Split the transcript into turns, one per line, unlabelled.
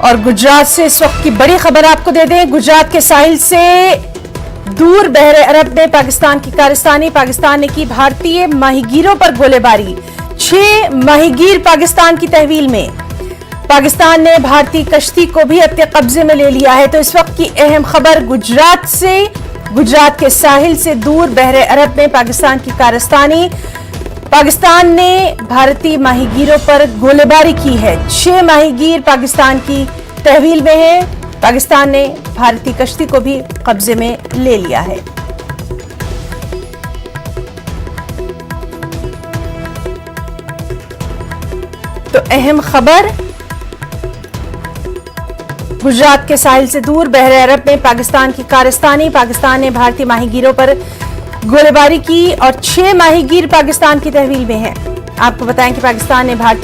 और गुजरात से इस वक्त की बड़ी खबर आपको दे दें। गुजरात के साहिल से दूर बहरे अरब में पाकिस्तान की कारस्तानी, पाकिस्तान ने की भारतीय माहीगीरों पर गोलीबारी। 6 माहीगीर पाकिस्तान की तहवील में। पाकिस्तान ने भारतीय कश्ती को भी अपने कब्जे में ले लिया है। तो इस वक्त की अहम खबर गुजरात से, गुजरात के साहिल से दूर बहरे अरब में पाकिस्तान की कारस्तानी, पाकिस्तान ने भारतीय माहीगीरों पर गोलीबारी की है। 6 माहीगीर पाकिस्तान की तहवील में है। पाकिस्तान ने भारतीय कश्ती को भी कब्जे में ले लिया है। तो अहम खबर, गुजरात के साहिल से दूर बहरे अरब में पाकिस्तान की कारस्तानी, पाकिस्तान ने भारतीय माहीगीरों पर गोलीबारी की और 6 माहीगीर पाकिस्तान की तहवील में हैं। आपको बताएं कि पाकिस्तान ने भारतीय